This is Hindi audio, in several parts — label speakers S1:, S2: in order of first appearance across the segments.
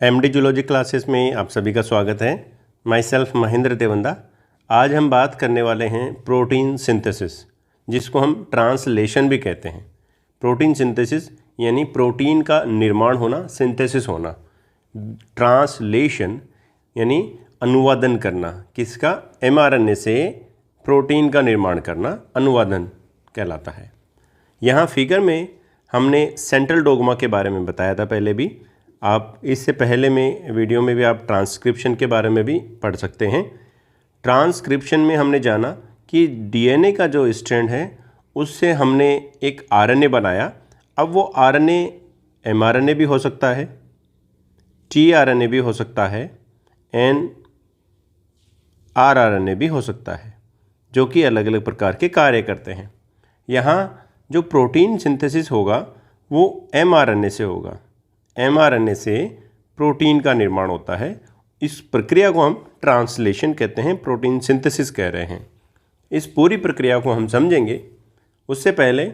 S1: एमडी जूलॉजी क्लासेस में आप सभी का स्वागत है। My self Mahendra Devanda. आज हम बात करने वाले हैं प्रोटीन सिंथेसिस, जिसको हम ट्रांसलेशन भी कहते हैं। प्रोटीन सिंथेसिस यानी प्रोटीन का निर्माण होना, सिंथेसिस होना। ट्रांसलेशन यानी अनुवादन करना, किसका? एमआरएनए से प्रोटीन का निर्माण करना अनुवादन कहलाता है। यहाँ फिगर में हमने सेंट्रल डोग्मा के बारे में बताया था पहले भी। आप इससे पहले में वीडियो में भी आप ट्रांसक्रिप्शन के बारे में भी पढ़ सकते हैं। ट्रांसक्रिप्शन में हमने जाना कि डीएनए का जो स्ट्रैंड है उससे हमने एक आरएनए बनाया। अब वो आरएनए एमआरएनए भी हो सकता है, टीआरएनए भी हो सकता है, आरआरएनए भी हो सकता है, जो कि अलग अलग प्रकार के कार्य करते हैं। यहाँ जो प्रोटीन सिंथेसिस होगा वो एमआरएनए से होगा। एमआरएनए से प्रोटीन का निर्माण होता है। इस प्रक्रिया को हम ट्रांसलेशन कहते हैं, प्रोटीन सिंथेसिस कह रहे हैं। इस पूरी प्रक्रिया को हम समझेंगे उससे पहले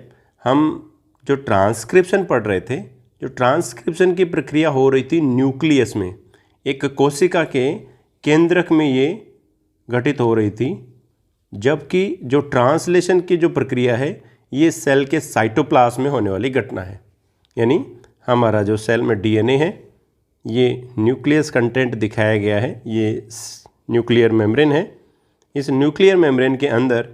S1: हम जो ट्रांसक्रिप्शन पढ़ रहे थे, जो ट्रांसक्रिप्शन की प्रक्रिया हो रही थी न्यूक्लियस में, एक कोशिका के केंद्रक में ये घटित हो रही थी। जबकि जो ट्रांसलेशन की जो प्रक्रिया है ये सेल के साइटोप्लाज्म में होने वाली घटना है। यानी हमारा जो सेल में डीएनए है, ये न्यूक्लियस कंटेंट दिखाया गया है, ये न्यूक्लियर मेम्ब्रेन है। इस न्यूक्लियर मेम्ब्रेन के अंदर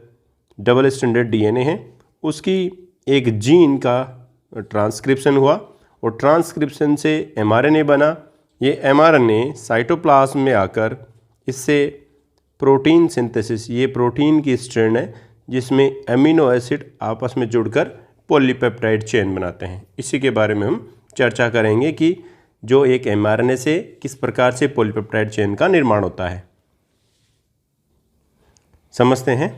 S1: डबल स्टैंडर्ड डीएनए है, उसकी एक जीन का ट्रांसक्रिप्शन हुआ और ट्रांसक्रिप्शन से एमआरएनए बना। ये एमआरएनए साइटोप्लाज्म में आकर इससे प्रोटीन सिंथेसिस, ये प्रोटीन की स्ट्रैंड है जिसमें एमिनो एसिड आपस में जुड़कर पॉलीपेप्टाइड चेन बनाते हैं। इसी के बारे में हम चर्चा करेंगे कि जो एक एमआरएनए से किस प्रकार से पॉलीपेप्टाइड चेन का निर्माण होता है। समझते हैं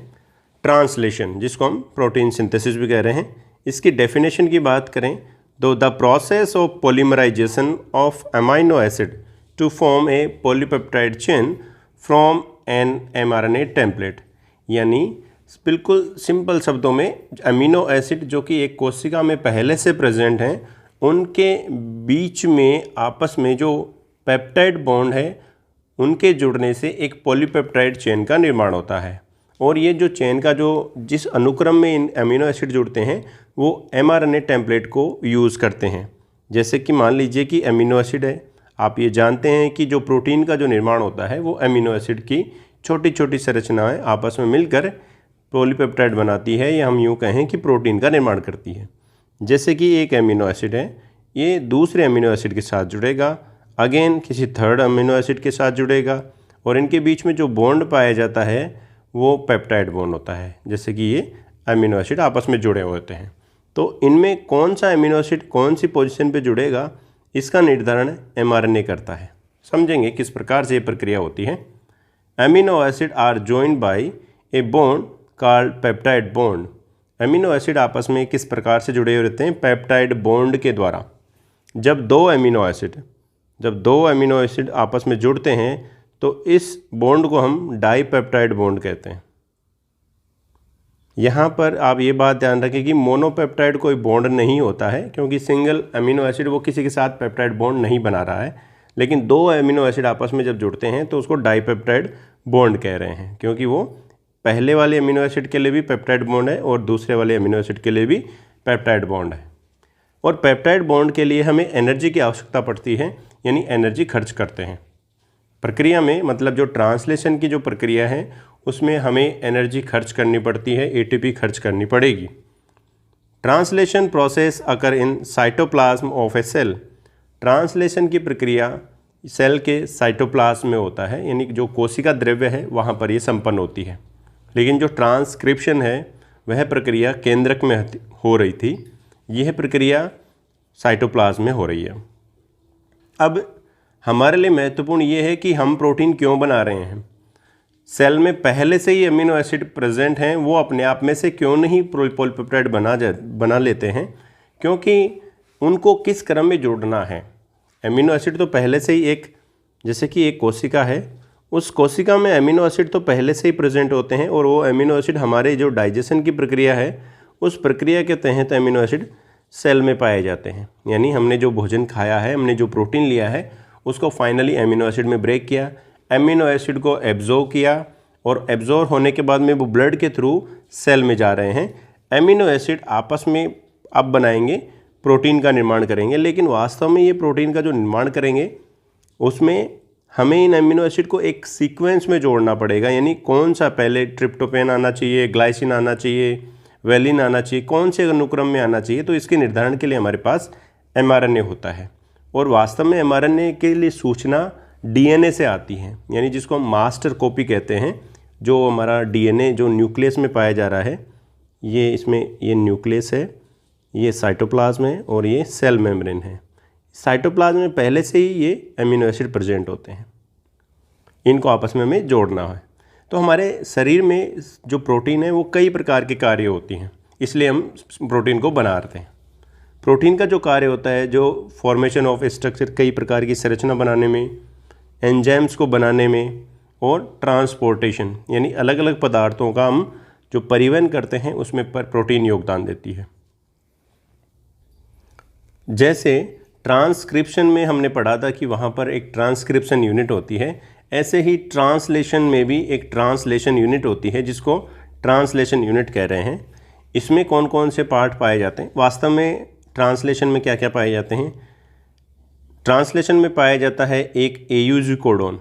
S1: ट्रांसलेशन, जिसको हम प्रोटीन सिंथेसिस भी कह रहे हैं। इसकी डेफिनेशन की बात करें तो the process of polymerisation of amino acid to form a polypeptide chain from an mRNA template. यानी बिल्कुल सिंपल शब्दों में अमीनो एसिड जो कि एक कोशिका में पहले से प्रेजेंट हैं, उनके बीच में आपस में जो पेप्टाइड बॉन्ड है उनके जुड़ने से एक पॉलीपेप्टाइड चेन का निर्माण होता है। और ये जो चेन का जो जिस अनुक्रम में इन अमीनो एसिड जुड़ते हैं वो एमआरएनए टेम्पलेट को यूज़ करते हैं। जैसे कि मान लीजिए कि अमीनो एसिड है, आप ये जानते हैं कि जो प्रोटीन का जो निर्माण होता है वो अमीनो एसिड की छोटी छोटी संरचनाएं आपस में मिलकर पॉलीपेप्टाइड बनाती है, या हम यूँ कहें कि प्रोटीन का निर्माण करती है। जैसे कि एक अमीनो एसिड है, ये दूसरे अमीनो एसिड के साथ जुड़ेगा, अगेन किसी थर्ड अमीनो एसिड के साथ जुड़ेगा, और इनके बीच में जो बॉन्ड पाया जाता है वो पेप्टाइड बॉन्ड होता है। जैसे कि ये अमीनो एसिड आपस में जुड़े हुए होते हैं। तो इनमें कौन सा अमीनो एसिड कौन सी पोजीशन पे जुड़ेगा, इसका निर्धारण एमआरएनए करता है। समझेंगे किस प्रकार से ये प्रक्रिया होती है। Amino acid are joined by a bond called peptide bond. Amino acid आपस में किस प्रकार से जुड़े हुए रहते हैं? पेप्टाइड बॉन्ड के द्वारा। जब दो अमीनो एसिड आपस में जुड़ते हैं तो इस बॉन्ड को हम डाईपेप्टाइड बॉन्ड कहते हैं। यहाँ पर आप ये बात ध्यान रखें कि मोनोपेप्टाइड कोई बॉन्ड नहीं होता है, क्योंकि सिंगल अमीनो एसिड वो किसी के साथ पेप्टाइड बॉन्ड नहीं बना रहा है। लेकिन दो अमीनो एसिड आपस में जब जुड़ते हैं तो उसको डाईपेप्टाइड बॉन्ड कह रहे हैं, क्योंकि वो पहले वाले अमीनो एसिड के लिए भी पेप्टाइड बॉन्ड है और दूसरे वाले अमीनो एसिड के लिए भी पेप्टाइड बॉन्ड है। और पेप्टाइड बॉन्ड के लिए हमें एनर्जी की आवश्यकता पड़ती है, यानी एनर्जी खर्च करते हैं प्रक्रिया में। मतलब जो ट्रांसलेशन की जो प्रक्रिया है उसमें हमें एनर्जी खर्च करनी पड़ती है, एटीपी खर्च करनी पड़ेगी। Translation process occur in cytoplasm of a cell. Translation की प्रक्रिया सेल के साइटोप्लाज्म में होता है, यानी जो कोशिका द्रव्य है वहाँ पर ये संपन्न होती है। लेकिन जो ट्रांसक्रिप्शन है वह प्रक्रिया केंद्रक में हो रही थी, यह प्रक्रिया साइटोप्लाज्म में हो रही है। अब हमारे लिए महत्वपूर्ण ये है कि हम प्रोटीन क्यों बना रहे हैं। सेल में पहले से ही अमीनो एसिड प्रेजेंट हैं, वो अपने आप में से क्यों नहीं पॉलीपेप्टाइड बना लेते हैं? क्योंकि उनको किस क्रम में जोड़ना है। अमीनो एसिड तो पहले से ही एक, जैसे कि एक कोशिका है, उस कोशिका में अमीनो एसिड तो पहले से ही प्रेजेंट होते हैं, और वो अमीनो एसिड हमारे जो डाइजेशन की प्रक्रिया है उस प्रक्रिया के तहत अमीनो एसिड सेल में पाए जाते हैं। यानी हमने जो भोजन खाया है, हमने जो प्रोटीन लिया है, उसको फाइनली एमिनो एसिड में ब्रेक किया, एमिनो एसिड को एब्जॉर्ब किया और एब्जॉर्ब होने के बाद में वो ब्लड के थ्रू सेल में जा रहे हैं। एमिनो एसिड आपस में अब बनाएंगे, प्रोटीन का निर्माण करेंगे, लेकिन वास्तव में ये प्रोटीन का जो निर्माण करेंगे उसमें हमें इन एमिनो एसिड को एक सीक्वेंस में जोड़ना पड़ेगा, यानी कौन सा पहले ट्रिप्टोफैन आना चाहिए, ग्लाइसिन आना चाहिए, वेलिन आना चाहिए, कौन से अनुक्रम में आना चाहिए। तो इसके निर्धारण के लिए हमारे पास एमआरएनए होता है और वास्तव में एमआरएनए के लिए सूचना डीएनए से आती है, यानी जिसको हम मास्टर कॉपी कहते हैं। जो हमारा डीएनए जो न्यूक्लियस में पाया जा रहा है, ये इसमें ये न्यूक्लियस है, ये साइटोप्लाज्म है और ये सेल मेम्ब्रेन है। साइटोप्लाज्म में पहले से ही ये एमिनो एसिड प्रेजेंट होते हैं, इनको आपस में हमें जोड़ना है। तो हमारे शरीर में जो प्रोटीन है वो कई प्रकार के कार्य होती हैं, इसलिए हम प्रोटीन को बनाते हैं। प्रोटीन का जो कार्य होता है, जो फॉर्मेशन ऑफ स्ट्रक्चर, कई प्रकार की संरचना बनाने में, एंजाइम्स को बनाने में और ट्रांसपोर्टेशन, यानी अलग अलग पदार्थों का हम जो परिवहन करते हैं उसमें पर प्रोटीन योगदान देती है। जैसे ट्रांसक्रिप्शन में हमने पढ़ा था कि वहाँ पर एक ट्रांसक्रिप्शन यूनिट होती है, ऐसे ही ट्रांसलेशन में भी एक ट्रांसलेशन यूनिट होती है जिसको ट्रांसलेशन यूनिट कह रहे हैं। इसमें कौन कौन से पार्ट पाए जाते हैं? वास्तव में ट्रांसलेशन में क्या क्या पाए जाते हैं? ट्रांसलेशन में पाया जाता है एक AUG कोडोन,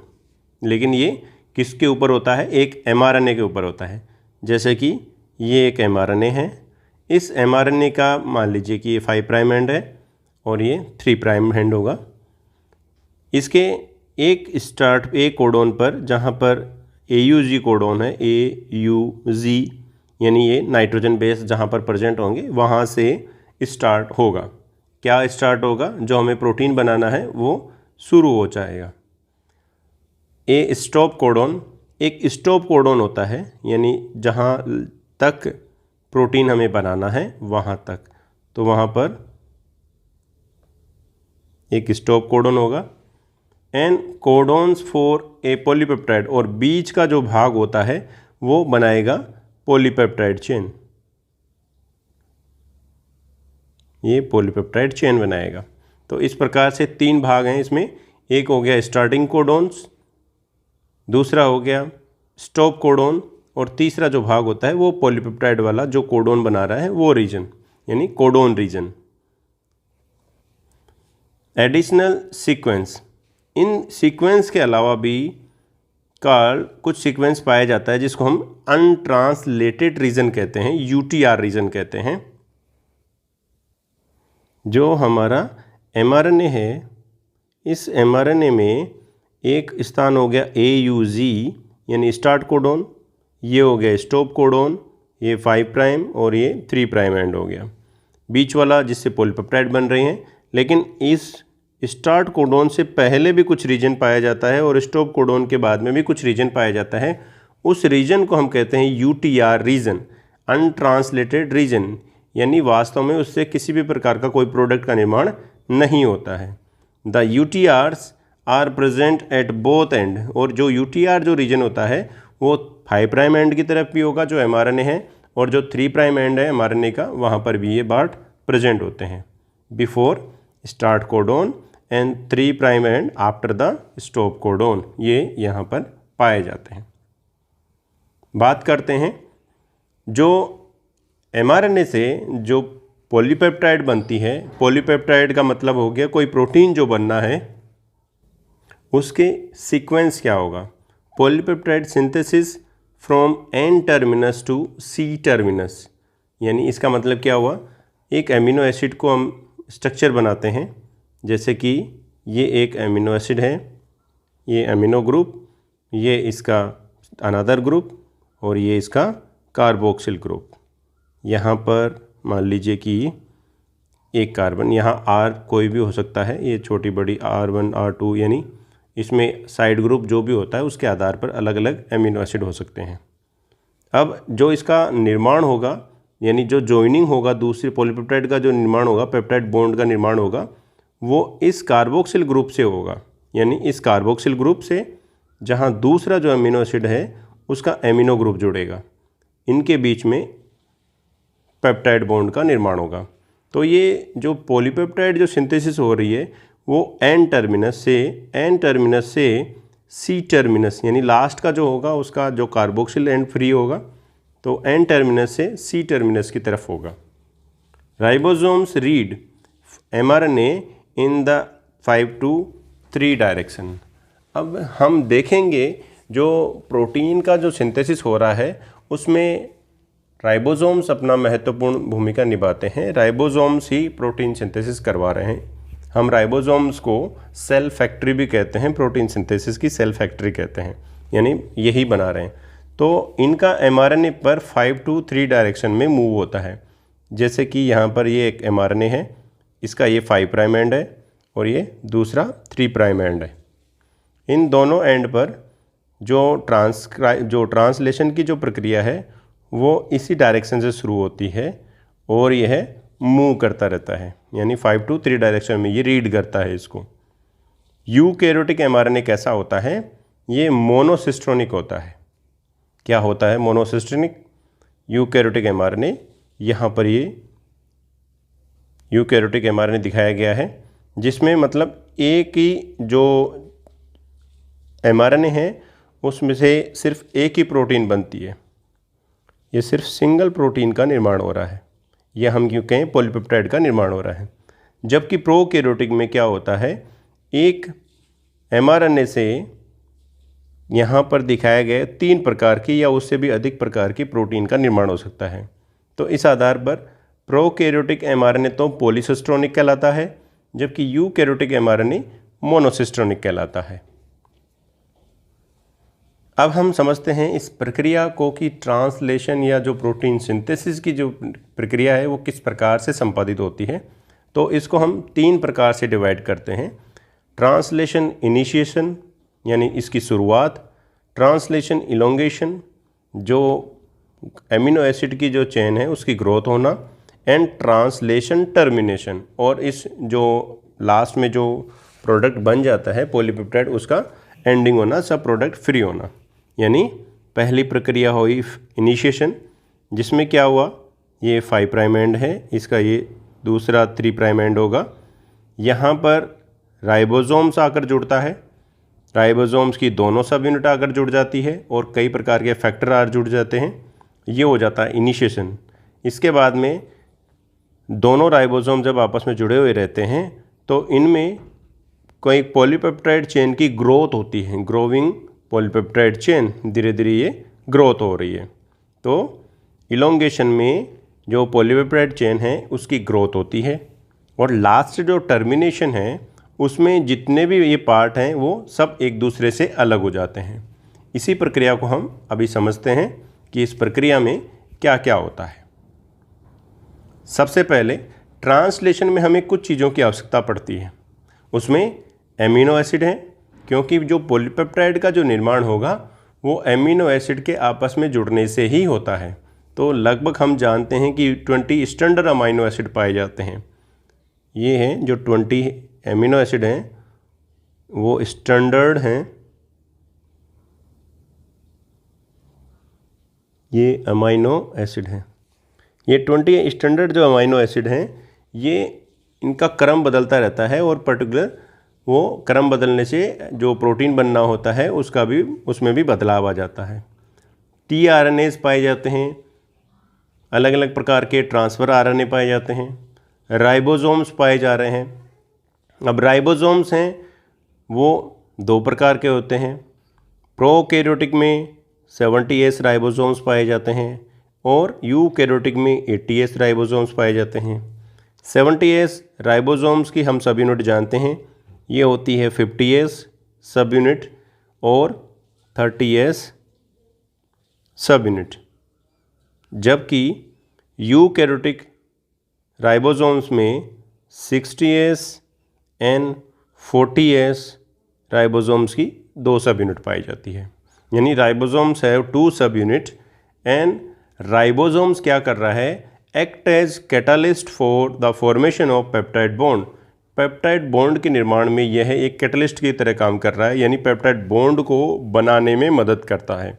S1: लेकिन ये किसके ऊपर होता है? एक mRNA के ऊपर होता है। जैसे कि ये एक mRNA है, इस mRNA का मान लीजिए कि ये 5 प्राइम एंड है और ये 3 प्राइम एंड होगा। इसके एक स्टार्ट एक कोडोन पर, जहाँ पर AUG कोडोन है, AUG यानी ये नाइट्रोजन बेस जहाँ पर प्रेजेंट होंगे वहाँ से स्टार्ट होगा। क्या स्टार्ट होगा? जो हमें प्रोटीन बनाना है वो शुरू हो जाएगा। स्टॉप कोडोन, एक स्टॉप कोडोन होता है, यानी जहाँ तक प्रोटीन हमें बनाना है वहाँ तक, तो वहाँ पर एक स्टॉप कोडोन होगा। And codons for a polypeptide, और बीच का जो भाग होता है वो बनाएगा पॉलीपेप्टाइड चेन, ये पॉलीपेप्टाइड चेन बनाएगा। तो इस प्रकार से 3 भाग हैं इसमें। एक हो गया स्टार्टिंग कोडोन्स, दूसरा हो गया स्टॉप कोडोन और तीसरा जो भाग होता है वो पॉलीपेप्टाइड वाला जो कोडोन बना रहा है वो रीजन, यानी कोडोन रीजन। एडिशनल सीक्वेंस, इन सीक्वेंस के अलावा भी कुछ सीक्वेंस पाया जाता है जिसको हम अनट्रांसलेटेड रीजन कहते हैं, UTR रीजन कहते हैं। जो हमारा mRNA है, इस mRNA में एक स्थान हो गया AUG यानी स्टार्ट कोडोन, ये हो गया स्टॉप कोडोन, ये 5 प्राइम और ये 3 प्राइम एंड हो गया, बीच वाला जिससे पॉलीपेप्टाइड बन रहे हैं। लेकिन इस स्टार्ट कोडोन से पहले भी कुछ रीजन पाया जाता है और स्टॉप कोडोन के बाद में भी कुछ रीजन पाया जाता है। उस रीजन को हम कहते हैं UTR रीजन, अनट्रांसलेटेड रीजन, यानी वास्तव में उससे किसी भी प्रकार का कोई प्रोडक्ट का निर्माण नहीं होता है। The UTRs are present at both end, और जो UTR जो रीजन होता है वो 5 प्राइम एंड की तरफ भी होगा जो mRNA है, और जो 3 प्राइम एंड है mRNA का वहाँ पर भी ये पार्ट प्रेजेंट होते हैं। Before start codon and 3 prime and after the stop codon, ये यहाँ पर पाए जाते हैं। बात करते हैं जो mRNA से जो पॉलीपेप्टाइड बनती है, पॉलीपेप्टाइड का मतलब हो गया कोई प्रोटीन जो बनना है उसके सीक्वेंस क्या होगा। Polypeptide synthesis from N terminus to C terminus, यानी इसका मतलब क्या हुआ, एक एमिनो एसिड को हम स्ट्रक्चर बनाते हैं, जैसे कि ये एक एमिनो एसिड है, ये एमिनो ग्रुप, ये इसका अनदर ग्रुप और ये इसका कार्बोक्सिल ग्रुप। यहाँ पर मान लीजिए कि एक कार्बन, यहाँ R कोई भी हो सकता है, ये छोटी बड़ी R1 R2, यानी इसमें साइड ग्रुप जो भी होता है उसके आधार पर अलग अलग एमिनो एसिड हो सकते हैं। अब जो इसका निर्माण होगा, यानी जो जॉइनिंग होगा, दूसरी पॉलीपेप्टाइड का जो निर्माण होगा, पेप्टाइड बॉन्ड का निर्माण होगा, वो इस कार्बोक्सिल ग्रुप से होगा, यानी इस कार्बोक्सिल ग्रुप से जहाँ दूसरा जो एमिनो एसिड है उसका एमिनो ग्रुप जुड़ेगा, इनके बीच में पेप्टाइड बॉन्ड का निर्माण होगा। तो ये जो पॉलीपेप्टाइड जो सिंथेसिस हो रही है वो एन टर्मिनस से सी टर्मिनस यानी लास्ट का जो होगा उसका जो कार्बोक्सिल एंड फ्री होगा तो एन टर्मिनस से सी टर्मिनस की तरफ होगा। Ribosomes read mRNA in the 5 to 3 direction. अब हम देखेंगे जो प्रोटीन का जो सिंथेसिस हो रहा है उसमें राइबोसोम्स अपना महत्वपूर्ण भूमिका निभाते हैं। राइबोसोम्स ही प्रोटीन सिंथेसिस करवा रहे हैं। हम राइबोसोम्स को सेल फैक्ट्री भी कहते हैं, प्रोटीन सिंथेसिस की सेल फैक्ट्री कहते हैं, यानी यही बना रहे हैं। तो इनका mRNA पर 5 to 3 डायरेक्शन में मूव होता है। जैसे कि यहाँ पर ये एक mRNA है, इसका ये 5 प्राइम एंड है और ये दूसरा 3 प्राइम एंड है। इन दोनों एंड पर जो ट्रांसलेशन की जो प्रक्रिया है वो इसी डायरेक्शन से शुरू होती है और यह मूव करता रहता है, यानी 5 to 3 डायरेक्शन में ये रीड करता है इसको। यूकैरियोटिक mRNA कैसा होता है? ये मोनोसिस्ट्रोनिक होता है। क्या होता है मोनोसिस्ट्रोनिक? यूकैरियोटिक mRNA, यहाँ पर ये यूकैरियोटिक mRNA दिखाया गया है जिसमें मतलब एक ही जो mRNA है उसमें से सिर्फ एक ही प्रोटीन बनती है। ये सिर्फ सिंगल प्रोटीन का निर्माण हो रहा है, या हम क्यों कहें पॉलीपेप्टाइड का निर्माण हो रहा है। जबकि प्रोकैरियोटिक में क्या होता है, एक mRNA से यहाँ पर दिखाए गए 3 प्रकार की या उससे भी अधिक प्रकार की प्रोटीन का निर्माण हो सकता है। तो इस आधार पर प्रोकैरियोटिक mRNA तो पॉलीसिस्ट्रोनिक कहलाता है, जबकि यूकैरियोटिक mRNA मोनोसिस्ट्रोनिक कहलाता है। अब हम समझते हैं इस प्रक्रिया को कि ट्रांसलेशन या जो प्रोटीन सिंथेसिस की जो प्रक्रिया है वो किस प्रकार से संपादित होती है। तो इसको हम 3 प्रकार से डिवाइड करते हैं। ट्रांसलेशन इनिशिएशन यानी इसकी शुरुआत, ट्रांसलेशन इलोंगेशन जो एमिनो एसिड की जो चेन है उसकी ग्रोथ होना, एंड ट्रांसलेशन टर्मिनेशन, और इस जो लास्ट में जो प्रोडक्ट बन जाता है पॉलीपेप्टाइड उसका एंडिंग होना, सब प्रोडक्ट फ्री होना। यानी पहली प्रक्रिया हुई इनिशिएशन जिसमें क्या हुआ, ये 5 प्राइम एंड है, इसका ये दूसरा 3 प्राइम एंड होगा। यहाँ पर राइबोसोम्स आकर जुड़ता है, राइबोसोम्स की दोनों सब यूनिट आकर जुड़ जाती है और कई प्रकार के फैक्टर आर जुड़ जाते हैं। ये हो जाता है इनिशिएशन। इसके बाद में दोनों राइबोसोम जब आपस में जुड़े हुए रहते हैं तो इनमें कोई पॉलीपेप्टाइड चेन की ग्रोथ होती है, ग्रोविंग पॉलीपेप्टाइड चेन, धीरे धीरे ये ग्रोथ हो रही है। तो इलोंगेशन में जो पॉलीपेप्टाइड चेन है उसकी ग्रोथ होती है, और लास्ट जो टर्मिनेशन है उसमें जितने भी ये पार्ट हैं वो सब एक दूसरे से अलग हो जाते हैं। इसी प्रक्रिया को हम अभी समझते हैं कि इस प्रक्रिया में क्या क्या होता है। सबसे पहले ट्रांसलेशन में हमें कुछ चीज़ों की आवश्यकता पड़ती है। उसमें एमिनो एसिड हैं, क्योंकि जो पॉलीपेप्टाइड का जो निर्माण होगा वो एमिनो एसिड के आपस में जुड़ने से ही होता है। तो लगभग हम जानते हैं कि 20 स्टैंडर्ड अमाइनो एसिड पाए जाते हैं। ये हैं जो 20 एमिनो एसिड हैं वो स्टैंडर्ड हैं, ये अमाइनो एसिड हैं। ये 20 स्टैंडर्ड जो अमाइनो एसिड हैं ये इनका क्रम बदलता रहता है, और पर्टिकुलर वो क्रम बदलने से जो प्रोटीन बनना होता है उसमें भी बदलाव आ जाता है। tRNAs पाए जाते हैं, अलग अलग प्रकार के ट्रांसफ़र RNA पाए जाते हैं, राइबोसोम्स पाए जा रहे हैं। अब राइबोसोम्स हैं वो 2 प्रकार के होते हैं। प्रोकैरियोटिक में 70S राइबोसोम्स पाए जाते हैं और यूकैरियोटिक में 80S राइबोसोम्स पाए जाते हैं। 70S राइबोसोम्स की हम सब यूनिट जानते हैं, ये होती है 50S सब यूनिट और 30S सब यूनिट। जबकि यूकैरियोटिक राइबोसोम्स में 60S एंड 40S राइबोसोम्स की 2 सब यूनिट पाई जाती है। यानी राइबोसोम्स हैव 2 सब यूनिट, एंड राइबोसोम्स क्या कर रहा है, act as catalyst for the formation of peptide bond. Peptide bond के निर्माण में यह एक कैटलिस्ट की तरह काम कर रहा है, यानी पेप्टाइड बॉन्ड को बनाने में मदद करता है।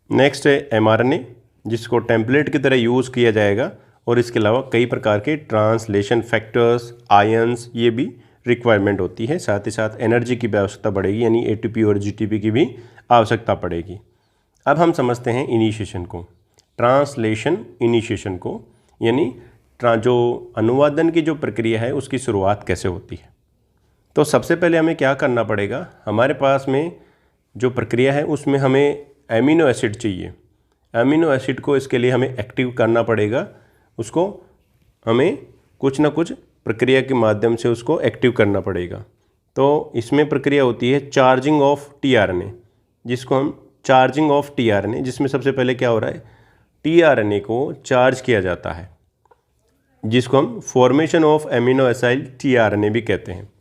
S1: नेक्स्ट है mRNA, जिसको टेम्पलेट की तरह यूज़ किया जाएगा और इसके अलावा कई प्रकार के ट्रांसलेशन फैक्टर्स, आयंस, ये भी रिक्वायरमेंट होती है। साथ ही साथ एनर्जी की भी आवश्यकता पड़ेगी, यानी एटीपी और जीटीपी की भी आवश्यकता पड़ेगी। अब हम समझते हैं इनिशिएशन को, ट्रांसलेशन इनिशिएशन को, यानी जो अनुवादन की जो प्रक्रिया है उसकी शुरुआत कैसे होती है। तो सबसे पहले हमें क्या करना पड़ेगा, हमारे पास में जो प्रक्रिया है उसमें हमें एमिनो एसिड चाहिए। एमिनो एसिड को इसके लिए हमें एक्टिव करना पड़ेगा, उसको हमें कुछ ना कुछ प्रक्रिया के माध्यम से उसको एक्टिव करना पड़ेगा। तो इसमें प्रक्रिया होती है चार्जिंग ऑफ टीआरएनए, जिसको हम चार्जिंग ऑफ टीआरएनए, जिसमें सबसे पहले क्या हो रहा है, टीआरएनए को चार्ज किया जाता है, जिसको हम formation of aminoacyl tRNA भी कहते हैं।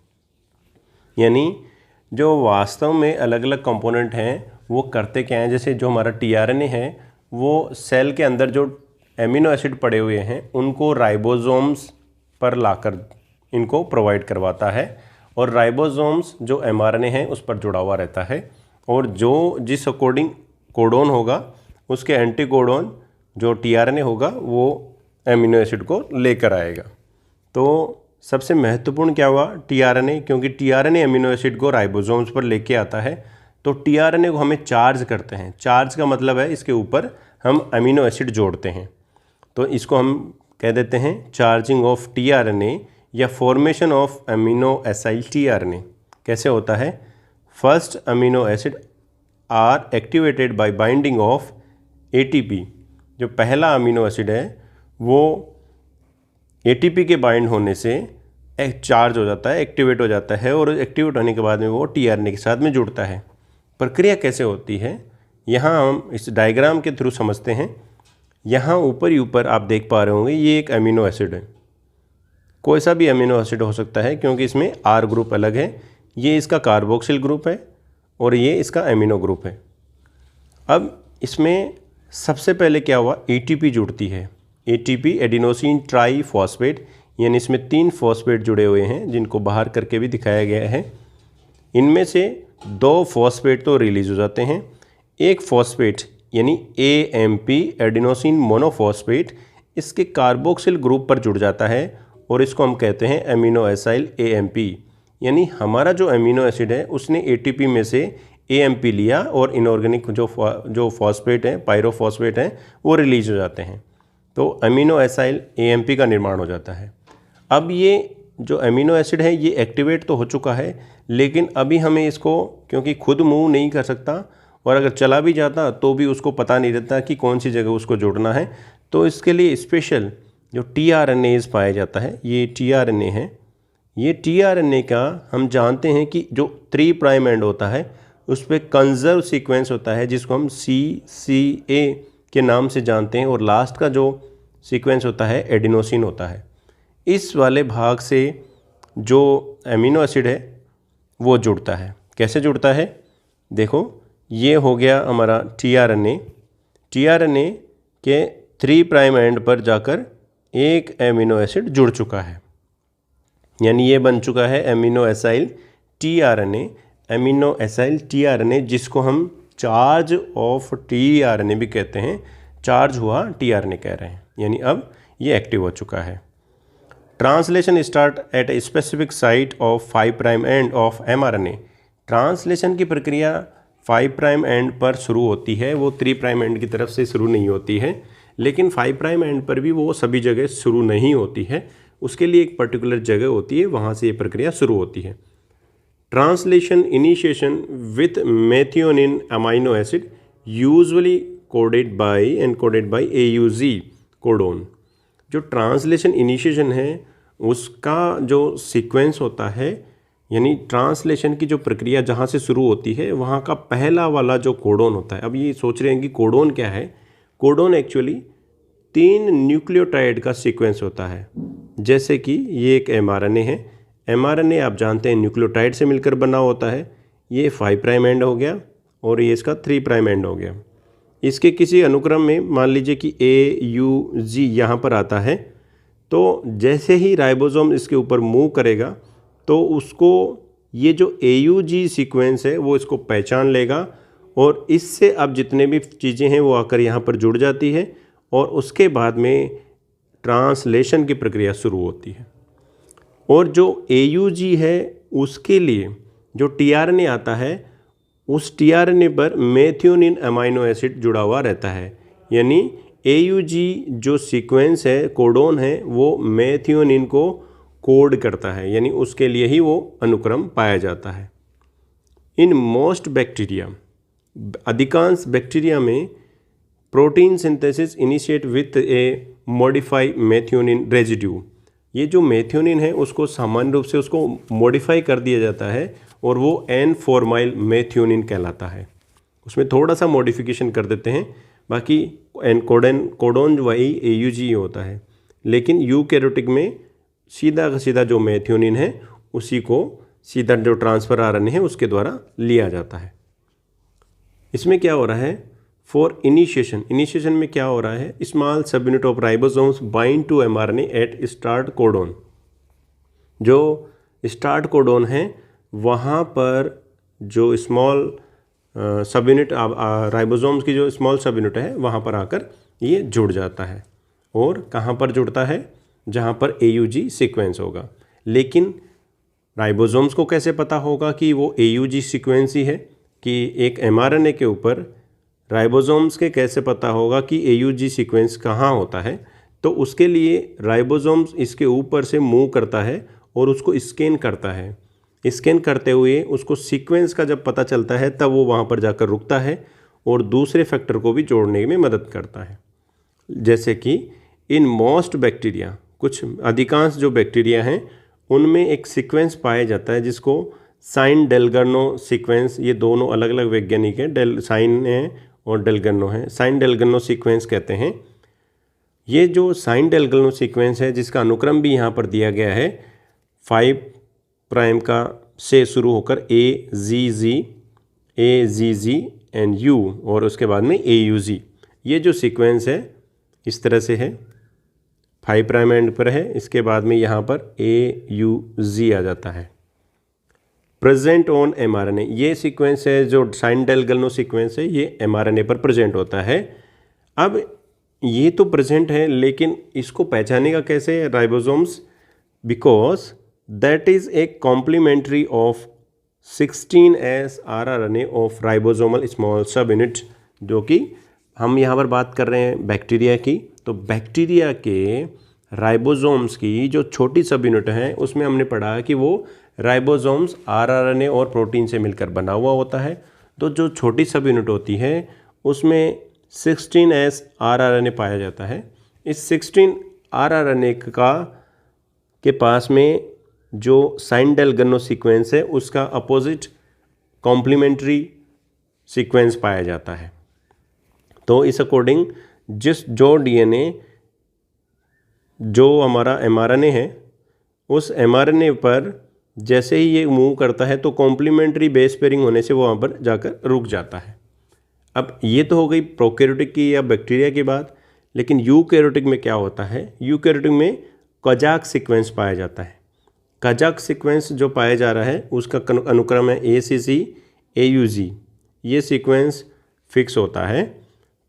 S1: यानी जो वास्तव में अलग अलग कंपोनेंट हैं वो करते क्या हैं, जैसे जो हमारा टीआरएनए है वो सेल के अंदर जो एमिनो एसिड पड़े हुए हैं उनको राइबोसोम्स पर लाकर इनको प्रोवाइड करवाता है, और राइबोसोम्स जो एमआरएनए है उस पर जुड़ा हुआ रहता है, और जो जिस अकॉर्डिंग कोडोन होगा उसके एंटी कोडोन जो टीआरएनए होगा वो एमिनो एसिड को लेकर आएगा। तो सबसे महत्वपूर्ण क्या हुआ, टीआरएनए, क्योंकि टीआरएनए एमिनो एसिड को राइबोसोम्स पर लेके आता है। तो टीआरएनए को हमें चार्ज करते हैं, चार्ज का मतलब है इसके ऊपर हम एमिनो एसिड जोड़ते हैं, तो इसको हम कह देते हैं चार्जिंग ऑफ टीआरएनए या formation of aminoacyl tRNA. कैसे होता है, first amino acid are activated by binding of ATP. जो पहला अमीनो एसिड है वो एटीपी के बाइंड होने से चार्ज हो जाता है, एक्टिवेट हो जाता है, और एक्टिवेट होने के बाद में वो टीआरएनए के साथ में जुड़ता है। प्रक्रिया कैसे होती है यहाँ हम इस डायग्राम के थ्रू समझते हैं। यहाँ ऊपर ही ऊपर आप देख पा रहे होंगे ये एक अमीनो एसिड है, कोई सा भी अमीनो एसिड हो सकता है क्योंकि इसमें आर ग्रुप अलग है, ये इसका कार्बोक्सिल ग्रुप है और ये इसका एमिनो ग्रुप है। अब इसमें सबसे पहले क्या हुआ, एटीपी जुड़ती है, एटीपी एडिनोसिन ट्राई फॉस्फेट, यानी इसमें 3 फॉस्फेट जुड़े हुए हैं जिनको बाहर करके भी दिखाया गया है। इनमें से 2 फॉस्फेट तो रिलीज हो जाते हैं, एक फॉस्फेट यानी एएमपी एडिनोसिन मोनोफॉस्फेट इसके कार्बोक्सिल ग्रुप पर जुड़ जाता है और इसको हम कहते हैं एमिनो एसाइल एएमपी। यानी हमारा जो एमिनो एसिड है उसने एटीपी में से एएमपी लिया और इनऑर्गेनिक जो फॉस्फेट है, पायरोफॉस्फेट है, वो रिलीज हो जाते हैं, तो अमीनो एसाइल एएमपी का निर्माण हो जाता है। अब ये जो अमीनो एसिड है ये एक्टिवेट तो हो चुका है, लेकिन अभी हमें इसको, क्योंकि खुद मूव नहीं कर सकता और अगर चला भी जाता तो भी उसको पता नहीं रहता कि कौन सी जगह उसको जोड़ना है, तो इसके लिए स्पेशल जो टीआरएनएज पाया जाता है, ये टीआरएनए है। ये टीआरएनए का हम जानते हैं कि जो 3 प्राइम एंड होता है उस पर कंजर्व सीक्वेंस होता है जिसको हम CCA के नाम से जानते हैं, और लास्ट का जो सीक्वेंस होता है एडिनोसिन होता है। इस वाले भाग से जो एमिनो एसिड है वो जुड़ता है। कैसे जुड़ता है, देखो ये हो गया हमारा टीआरएनए, टीआरएनए के 3 प्राइम एंड पर जाकर एक एमिनो एसिड जुड़ चुका है, यानी ये बन चुका है amino acyl tRNA, amino acyl tRNA, जिसको हम चार्ज ऑफ टीआरएनए भी कहते हैं, चार्ज हुआ टीआरएनए कह रहे हैं, यानी अब ये एक्टिव हो चुका है। Translation start at a specific site of 5 prime end of mRNA. Translation की प्रक्रिया 5 प्राइम एंड पर शुरू होती है, वो 3 प्राइम एंड की तरफ से शुरू नहीं होती है, लेकिन 5 प्राइम एंड पर भी वो सभी जगह शुरू नहीं होती है, उसके लिए एक पर्टिकुलर जगह होती है, वहाँ से ये प्रक्रिया शुरू होती है। Translation initiation with methionine amino acid usually coded by encoded bye AUG codon. जो ट्रांसलेशन इनिशिएशन है उसका जो सीक्वेंस होता है, यानी ट्रांसलेशन की जो प्रक्रिया जहाँ से शुरू होती है वहाँ का पहला वाला जो कोडोन होता है। अब ये सोच रहे हैं कि कोडोन क्या है, कोडोन एक्चुअली 3 न्यूक्लियोटाइड का सीक्वेंस होता है। जैसे कि ये एक एमआरएनए है, एमआरएनए आप जानते हैं न्यूक्लियोटाइड से मिलकर बना होता है, ये 5 प्राइम एंड हो गया और ये इसका 3 प्राइम एंड हो गया। इसके किसी अनुक्रम में मान लीजिए कि AUG यहाँ पर आता है, तो जैसे ही राइबोसोम इसके ऊपर मूव करेगा तो उसको ये जो AUG सीक्वेंस है वो इसको पहचान लेगा और इससे अब जितने भी चीज़ें हैं वो आकर यहाँ पर जुड़ जाती है, और उसके बाद में ट्रांसलेशन की प्रक्रिया शुरू होती है। और जो AUG है उसके लिए जो tRNA आता है उस tRNA पर मेथियोनिन अमाइनो एसिड जुड़ा हुआ रहता है, यानी AUG जो सीक्वेंस है, कोडोन है, वो मेथियोनिन को कोड करता है, यानी उसके लिए ही वो अनुक्रम पाया जाता है। इन मोस्ट बैक्टीरिया, अधिकांश बैक्टीरिया में protein synthesis initiate with A modify methionine residue. ये जो मेथियोनिन है उसको सामान्य रूप से उसको मॉडिफाई कर दिया जाता है और वो N-फॉर्माइल मेथियोनिन कहलाता है। उसमें थोड़ा सा मॉडिफिकेशन कर देते हैं, बाकी कोडोन वही AUG ही होता है। लेकिन यूकैरियोटिक में सीधा का सीधा जो मेथियोनिन है उसी को सीधा जो ट्रांसफर RNA है उसके द्वारा लिया जाता है। इसमें क्या हो रहा है, फॉर इनिशिएशन में क्या हो रहा है, small sub unit of ribosomes bind to mRNA at start codon. जो स्टार्ट कोडोन है वहाँ पर जो स्मॉल सब यूनिट राइबोसोम्स की जो स्मॉल सब यूनिट है वहाँ पर आकर ये जुड़ जाता है। और कहाँ पर जुड़ता है, जहाँ पर AUG सीक्वेंस होगा। लेकिन राइबोसोम्स को कैसे पता होगा कि वो AUG सीक्वेंस ही है, कि एक mRNA के ऊपर राइबोसोम्स के कैसे पता होगा कि AUG सीक्वेंस कहाँ होता है। तो उसके लिए राइबोसोम्स इसके ऊपर से मूव करता है और उसको स्कैन करता है। स्कैन करते हुए उसको सीक्वेंस का जब पता चलता है तब वो वहाँ पर जाकर रुकता है और दूसरे फैक्टर को भी जोड़ने में मदद करता है। जैसे कि इन मोस्ट बैक्टीरिया, कुछ अधिकांश जो बैक्टीरिया हैं उनमें एक सीक्वेंस पाया जाता है जिसको साइन डेलगर्नो सीक्वेंस, ये दोनों अलग अलग वैज्ञानिक हैं, साइन है और डेलगर्नो है, साइन डेलगर्नो सीक्वेंस कहते हैं। ये जो साइन डेलगर्नो सीक्वेंस है जिसका अनुक्रम भी यहाँ पर दिया गया है 5 प्राइम का से शुरू होकर AGG एंड U और उसके बाद में AUG। ये जो सीक्वेंस है इस तरह से है, 5 प्राइम एंड पर है, इसके बाद में यहाँ पर AUG आ जाता है। प्रेजेंट ऑन mRNA, ये सीक्वेंस है जो साइन डेलगर्नो सीक्वेंस है, ये mRNA पर प्रेजेंट होता है। अब ये तो प्रेजेंट है, लेकिन इसको पहचानेगा कैसे ribosomes, because that is a complementary of 16S rRNA of ribosomal small sub unit, जो कि हम यहाँ पर बात कर रहे हैं बैक्टीरिया की। तो बैक्टीरिया के राइबोसोम्स की जो छोटी सब यूनिट हैं उसमें हमने पढ़ा कि वो राइबोसोम्स rRNA और प्रोटीन से मिलकर बना हुआ होता है। तो जो छोटी सब यूनिट होती है उसमें 16S rRNA पाया जाता है। इस 16 rRNA के पास में जो साइन डेलगर्नो सीक्वेंस है उसका अपोजिट कॉम्प्लीमेंट्री सीक्वेंस पाया जाता है। तो इस अकॉर्डिंग जो DNA जो हमारा mRNA है उस mRNA पर जैसे ही ये मूव करता है तो कॉम्प्लीमेंट्री बेस पेयरिंग होने से वो वहाँ पर जाकर रुक जाता है। अब ये तो हो गई प्रोकैरियोटिक की या बैक्टीरिया की बात, लेकिन यूकैरियोटिक में क्या होता है, यूकैरियोटिक में कजाक सीक्वेंस पाया जाता है। कजाक सीक्वेंस जो पाया जा रहा है उसका अनुक्रम है ACC AUG। ये सीक्वेंस फिक्स होता है।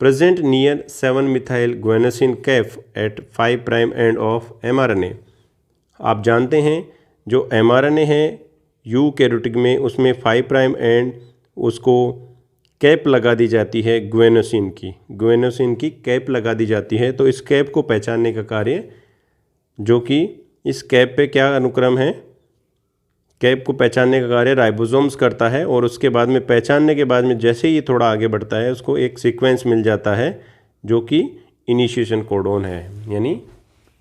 S1: Present near 7 methyl guanosine cap at 5 prime end of mRNA। आप जानते हैं जो mRNA है यूकैरियोटिक में उसमें 5 प्राइम एंड उसको कैप लगा दी जाती है, ग्वेनोसिन की कैप लगा दी जाती है। तो इस कैप को पहचानने का कार्य, जो कि इस कैप पे क्या अनुक्रम है, कैप को पहचानने का कार्य राइबोसोम्स करता है। और उसके बाद में पहचानने के बाद में जैसे ही थोड़ा आगे बढ़ता है उसको एक सीक्वेंस मिल जाता है जो कि इनिशिएशन कोडोन है, यानी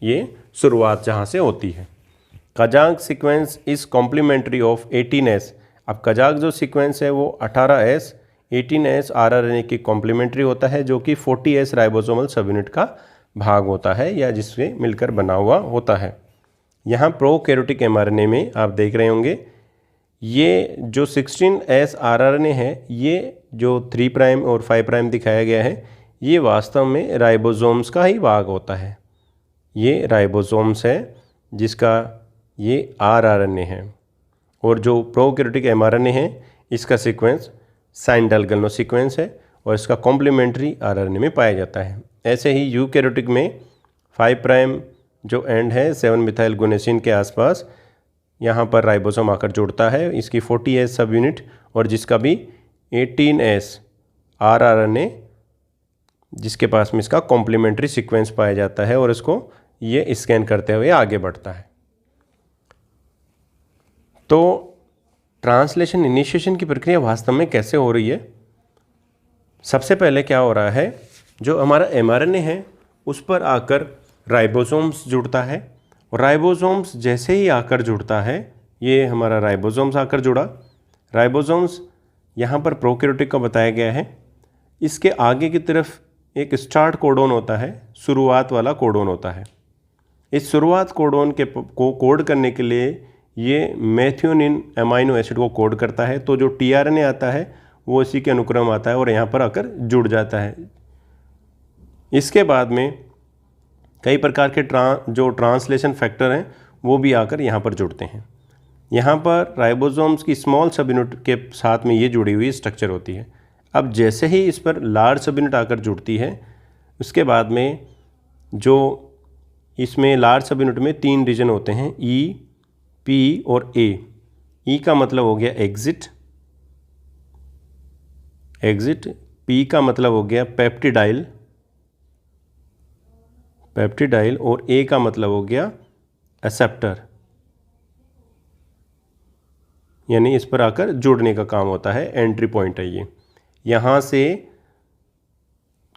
S1: ये शुरुआत जहाँ से होती है। Kozak sequence is complementary of 18S। अब कजाक जो सीक्वेंस है वो 18S 18S rRNA की कॉम्प्लीमेंट्री होता है, जो कि 40S राइबोसोमल सब यूनिट का भाग होता है या जिससे मिलकर बना हुआ होता है। यहाँ प्रोकैरियोटिक mRNA में आप देख रहे होंगे ये जो 16S rRNA है, ये जो 3 प्राइम और 5 प्राइम दिखाया गया है, ये वास्तव में राइबोसोम्स का ही भाग होता है। ये राइबोसोम्स है जिसका ये rRNA है, और जो प्रोकैरियोटिक mRNA है इसका सीक्वेंस साइन डेलगर्नो सीक्वेंस है और इसका कॉम्प्लीमेंट्री rRNA में पाया जाता है। ऐसे ही यूकैरियोटिक में 5 प्राइम जो एंड है 7 मिथाइल गुनेसिन के आसपास, यहाँ पर राइबोसोम आकर जुड़ता है, इसकी 40S सब यूनिट और जिसका भी 18S rRNA जिसके पास में इसका कॉम्प्लीमेंट्री सीक्वेंस पाया जाता है और इसको ये स्कैन करते हुए आगे बढ़ता है। तो ट्रांसलेशन इनिशिएशन की प्रक्रिया वास्तव में कैसे हो रही है? सबसे पहले क्या हो रहा है, जो हमारा mRNA है उस पर आकर राइबोसोम्स जुड़ता है और राइबोसोम्स जैसे ही आकर जुड़ता है, ये हमारा राइबोसोम्स आकर जुड़ा। राइबोसोम्स यहाँ पर प्रोकैरियोटिक का बताया गया है। इसके आगे की तरफ एक स्टार्ट कोडोन होता है, शुरुआत वाला कोडोन होता है। इस शुरुआत कोडोन को कोड करने के लिए ये मेथियोनिन अमाइनो एसिड को कोड करता है, तो जो टीआरएनए आता है वो इसी के अनुक्रम आता है और यहाँ पर आकर जुड़ जाता है। इसके बाद में कई प्रकार के जो ट्रांसलेशन फैक्टर हैं वो भी आकर यहाँ पर जुड़ते हैं। यहाँ पर राइबोसोम्स की स्मॉल सब यूनिट के साथ में ये जुड़ी हुई स्ट्रक्चर होती है। अब जैसे ही इस पर लार्ज सब यूनिट आकर जुड़ती है, उसके बाद में जो इसमें लार्ज सब यूनिट में 3 रीजन होते हैं, ई, पी और ए। ई का मतलब हो गया एग्जिट, पी का मतलब हो गया पेप्टिडाइल, और ए का मतलब हो गया एक्सेप्टर, यानी इस पर आकर जुड़ने का काम होता है। एंट्री पॉइंट है ये। यहाँ से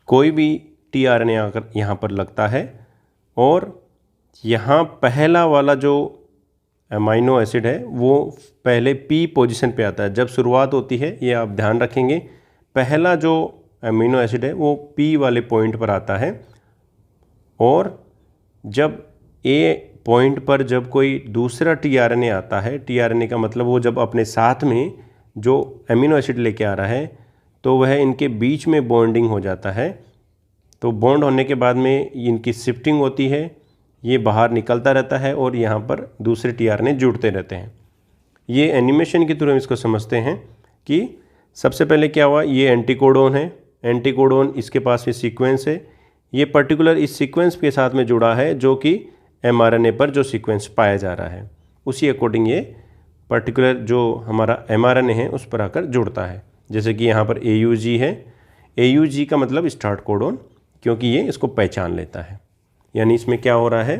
S1: कोई भी टीआरएनए आकर यहाँ पर लगता है और यहाँ पहला वाला जो अमाइनो एसिड है वो पहले पी पोजीशन पे आता है। जब शुरुआत होती है, ये आप ध्यान रखेंगे, पहला जो अमीनो एसिड है वो पी वाले पॉइंट पर आता है और जब ए पॉइंट पर जब कोई दूसरा टीआरएनए आता है, टीआरएनए का मतलब वो जब अपने साथ में जो अमीनो एसिड लेके आ रहा है, तो वह इनके बीच में बॉन्डिंग हो जाता है। तो बॉन्ड होने के बाद में इनकी शिफ्टिंग होती है, ये बाहर निकलता रहता है और यहाँ पर दूसरे टीआरएनए जुड़ते रहते हैं। ये एनिमेशन के थ्रू हम इसको समझते हैं कि सबसे पहले क्या हुआ, ये एंटीकोडोन है, एंटीकोडोन इसके पास ये सीक्वेंस है, ये पर्टिकुलर इस सीक्वेंस के साथ में जुड़ा है जो कि एमआरएनए पर जो सीक्वेंस पाया जा रहा है उसी अकॉर्डिंग ये पर्टिकुलर जो हमारा एमआरएनए है उस पर आकर जुड़ता है। जैसे कि यहाँ पर AUG है, AUG का मतलब स्टार्ट कोडोन, क्योंकि ये इसको पहचान लेता है। यानी इसमें क्या हो रहा है,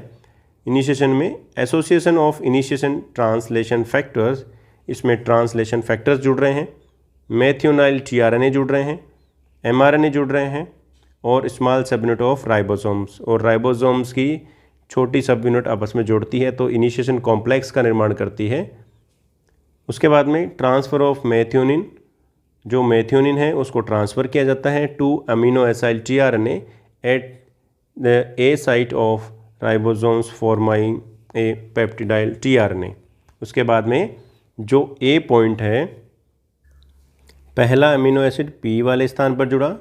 S1: इनिशिएशन में association of initiation translation factors, इसमें ट्रांसलेशन फैक्टर्स जुड़ रहे हैं, मेथियोनाइल टीआरएनए जुड़ रहे हैं, एमआरएनए जुड़ रहे हैं और small sub unit of ribosomes, और राइबोसोम्स की छोटी सब यूनिट आपस में जोड़ती है तो इनिशिएशन कॉम्प्लेक्स का निर्माण करती है। उसके बाद में ट्रांसफ़र ऑफ मेथियोनिन, जो मेथियोनिन है उसको ट्रांसफ़र किया जाता है to amino acyl tRNA at the A site of ribosomes forming a peptidyl tRNA. उसके बाद में जो ए पॉइंट है, पहला अमीनो एसिड पी वाले स्थान पर जुड़ा,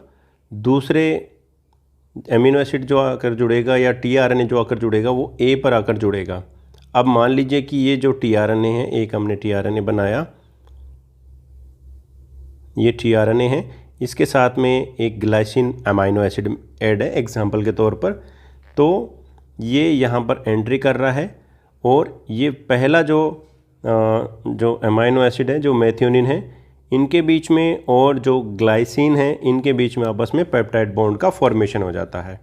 S1: दूसरे अमीनो एसिड जो आकर जुड़ेगा या टीआरएनए जो आकर जुड़ेगा वो ए पर आकर जुड़ेगा। अब मान लीजिए कि ये जो टीआरएनए है, एक हमने टीआरएनए बनाया, ये टीआरएनए है, इसके साथ में एक ग्लाइसिन अमाइनो एसिड ऐड है एग्जांपल के तौर पर, तो ये यहाँ पर एंट्री कर रहा है और ये पहला जो अमाइनो एसिड है, जो मेथियोनिन है, इनके बीच में और जो ग्लाइसिन है इनके बीच में आपस में पेप्टाइड बॉन्ड का फॉर्मेशन हो जाता है।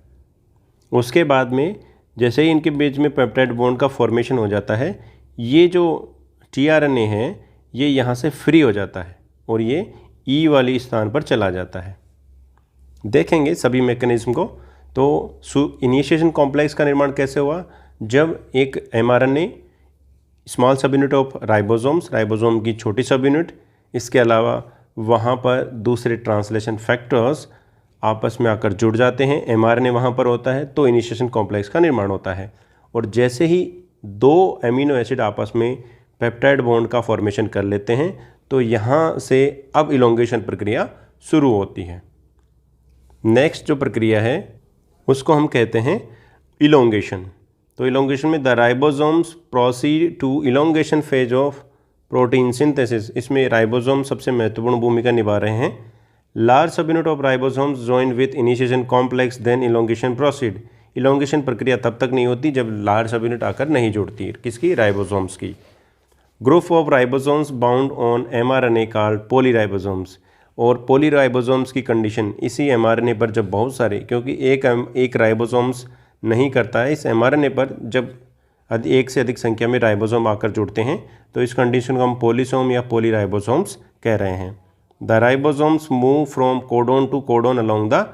S1: उसके बाद में जैसे ही इनके बीच में पेप्टाइड बॉन्ड का फॉर्मेशन हो जाता है, ये जो टीआरएनए है ये यहाँ से फ्री हो जाता है और ये ई वाली स्थान पर चला जाता है। देखेंगे सभी मैकेनिज्म को। तो इनिशिएशन कॉम्प्लेक्स का निर्माण कैसे हुआ, जब एक mRNA small sub unit of ribosomes, ribosome की छोटी सब यूनिट, इसके अलावा वहाँ पर दूसरे ट्रांसलेशन फैक्टर्स आपस में आकर जुड़ जाते हैं, एमआरएनए वहाँ पर होता है, तो इनिशिएशन कॉम्प्लेक्स का निर्माण होता है। और जैसे ही 2 अमीनो एसिड आपस में पेप्टाइड बॉन्ड का फॉर्मेशन कर लेते हैं, तो यहाँ से अब इलोंगेशन प्रक्रिया शुरू होती है। नेक्स्ट जो प्रक्रिया है उसको हम कहते हैं इलोंगेशन। तो इलोंगेशन में the ribosomes proceed to elongation phase of protein synthesis, इसमें राइबोसोम सबसे महत्वपूर्ण भूमिका निभा रहे हैं। लार्ज सब unit of ribosomes join with initiation complex then elongation proceed, elongation प्रक्रिया तब तक नहीं होती जब लार्ज सब यूनिट आकर नहीं जुड़ती, किसकी, राइबोसोम्स की। Group of ribosomes bound on mRNA called polyribosomes. और पॉलीराइबोसोम्स की कंडीशन इसी mRNA पर जब बहुत सारे, क्योंकि एक राइबोसोम्स नहीं करता है, इस mRNA पर जब एक से अधिक संख्या में राइबोसोम आकर जुड़ते हैं तो इस कंडीशन को हम पॉलीसोम या पॉलीराइबोसोम्स कह रहे हैं। The ribosomes move from codon to codon along the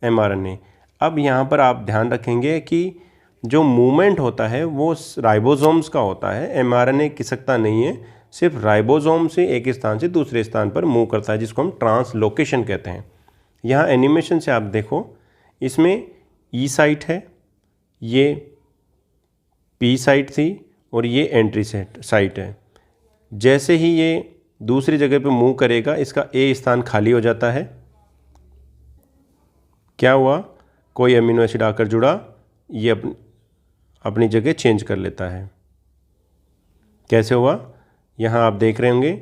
S1: mRNA। अब यहाँ पर आप ध्यान रखेंगे कि जो मूवमेंट होता है वो राइबोसोम्स का होता है, mRNA खिसकता नहीं है, सिर्फ राइबोसोम से एक स्थान से दूसरे स्थान पर मूव करता है, जिसको हम ट्रांसलोकेशन कहते हैं। यहाँ एनिमेशन से आप देखो, इसमें ई साइट है, ये पी साइट थी और ये एंट्री साइट है। जैसे ही ये दूसरी जगह पे मूव करेगा इसका ए स्थान खाली हो जाता है। क्या हुआ, कोई अमीनो एसिड आकर जुड़ा, ये अपनी जगह चेंज कर लेता है। कैसे हुआ, यहाँ आप देख रहे होंगे,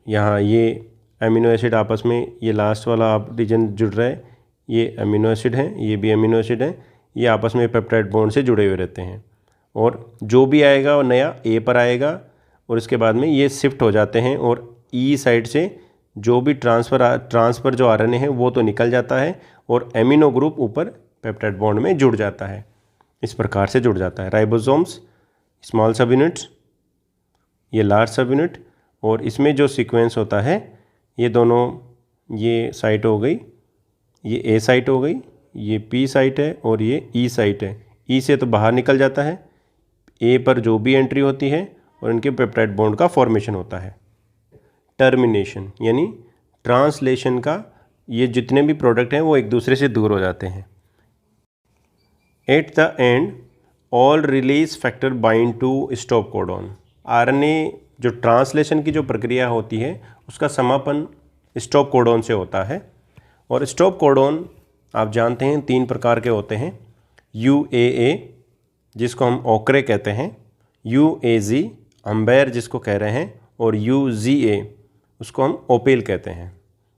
S1: यहाँ ये अमीनो एसिड आपस में, ये लास्ट वाला आप रीजन जुड़ रहा है, ये अमीनो एसिड है, ये भी अमीनो एसिड है, ये आपस में पेप्टाइड बॉन्ड से जुड़े हुए रहते हैं। और जो भी आएगा वो नया ए पर आएगा और इसके बाद में ये शिफ्ट हो जाते हैं और ई साइड से जो भी ट्रांसफ़र जो आरएनए है वो तो निकल जाता है और एमिनो ग्रुप ऊपर पेप्टाइड बॉन्ड में जुड़ जाता है। इस प्रकार से जुड़ जाता है। राइबोसोम्स स्मॉल सब यूनिट्स, ये लार्ज सब यूनिट, और इसमें जो सीक्वेंस होता है ये दोनों, ये साइट हो गई, ये ए साइट हो गई, ये पी साइट है और ये ई साइट है। ई से तो बाहर निकल जाता है, ए पर जो भी एंट्री होती है और इनके पेप्टाइड बॉन्ड का फॉर्मेशन होता है। टर्मिनेशन यानी ट्रांसलेशन का, ये जितने भी प्रोडक्ट हैं वो एक दूसरे से दूर हो जाते हैं। At the end all release factor bind to stop codon. RNA जो ट्रांसलेशन की जो प्रक्रिया होती है उसका समापन स्टॉप कोडॉन से होता है। और स्टॉप कोडॉन आप जानते हैं 3 प्रकार के होते हैं। UAA जिसको हम ओक्रे कहते हैं, UAG अम्बेर जिसको कह रहे हैं, और UGA उसको हम ओपेल कहते हैं।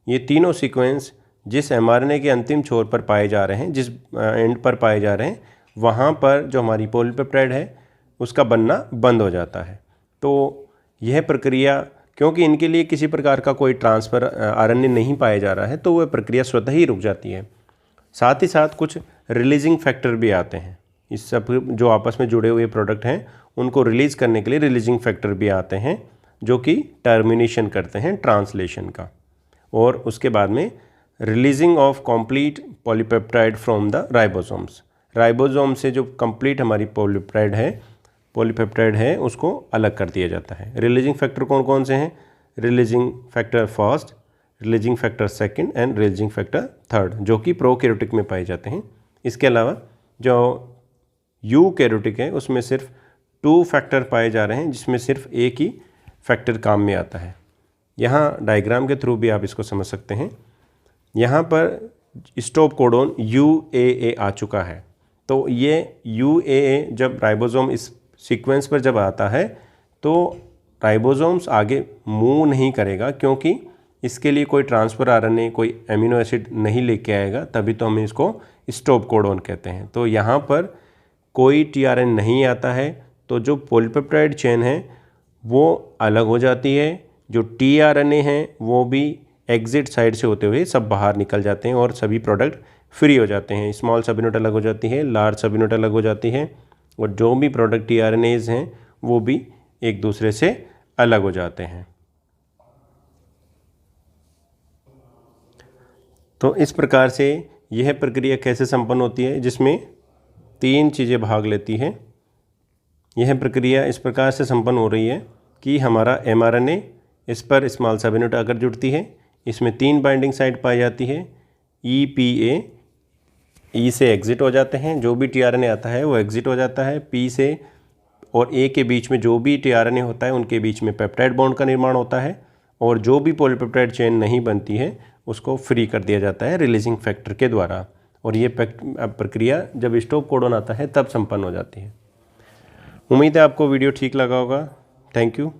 S1: ये तीनों सीक्वेंस जिस mRNA के अंतिम छोर पर पाए जा रहे हैं, जिस एंड पर पाए जा रहे हैं, वहाँ पर जो हमारी पॉलीपेप्टाइड है उसका बनना बंद हो जाता है। तो यह प्रक्रिया, क्योंकि इनके लिए किसी प्रकार का कोई ट्रांसफ़र RNA नहीं पाया जा रहा है, तो वह प्रक्रिया स्वतः ही रुक जाती है। साथ ही साथ कुछ रिलीजिंग फैक्टर भी आते हैं। इस सब जो आपस में जुड़े हुए प्रोडक्ट हैं उनको रिलीज़ करने के लिए रिलीजिंग फैक्टर भी आते हैं जो कि टर्मिनेशन करते हैं ट्रांसलेशन का। और उसके बाद में releasing of complete polypeptide from the ribosomes. Ribosome से जो कंप्लीट हमारी पॉलीपेप्टाइड है उसको अलग कर दिया जाता है। रिलीजिंग फैक्टर कौन कौन से हैं? Releasing factor first, releasing factor second and releasing factor third, जो कि प्रोकैरियोटिक में पाए जाते हैं। इसके अलावा जो यूकैरियोटिक है उसमें सिर्फ 2 फैक्टर पाए जा रहे हैं, जिसमें सिर्फ एक ही फैक्टर काम में आता है। यहाँ डायग्राम के थ्रू भी आप इसको समझ सकते हैं। यहाँ पर स्टॉप कोडॉन UAA आ चुका है, तो ये UAA जब राइबोसोम इस सीक्वेंस पर जब आता है तो राइबोसोम्स आगे मूव नहीं करेगा, क्योंकि इसके लिए कोई ट्रांसफ़र RNA, कोई एमिनो एसिड नहीं लेके आएगा, तभी तो हम इसको स्टॉप कोडॉन कहते हैं। तो यहाँ पर कोई tRNA नहीं आता है, तो जो पॉलीपेप्टाइड चेन है वो अलग हो जाती है। जो tRNA है वो भी एग्जिट साइड से होते हुए सब बाहर निकल जाते हैं और सभी प्रोडक्ट फ्री हो जाते हैं। स्मॉल सब यूनिट अलग हो जाती है, लार्ज सब यूनिट अलग हो जाती है, और जो भी प्रोडक्ट tRNAs हैं वो भी एक दूसरे से अलग हो जाते हैं। तो इस प्रकार से यह प्रक्रिया कैसे संपन्न होती है, जिसमें 3 चीज़ें भाग लेती हैं। यह प्रक्रिया इस प्रकार से संपन्न हो रही है कि हमारा mRNA इस पर स्मॉल सब यूनिट आकर जुड़ती है। इसमें 3 बाइंडिंग साइट पाई जाती है। EPA, E से एग्जिट हो जाते हैं, जो भी tRNA आता है वो एग्जिट हो जाता है। P से और A के बीच में जो भी tRNA होता है उनके बीच में पेप्टाइड बॉन्ड का निर्माण होता है, और जो भी पॉलीपेप्टाइड चेन नहीं बनती है उसको फ्री कर दिया जाता है रिलीजिंग फैक्टर के द्वारा। और ये प्रक्रिया जब स्टॉप कोडॉन आता है तब संपन्न हो जाती है। उम्मीद है आपको वीडियो ठीक लगा होगा। Thank you.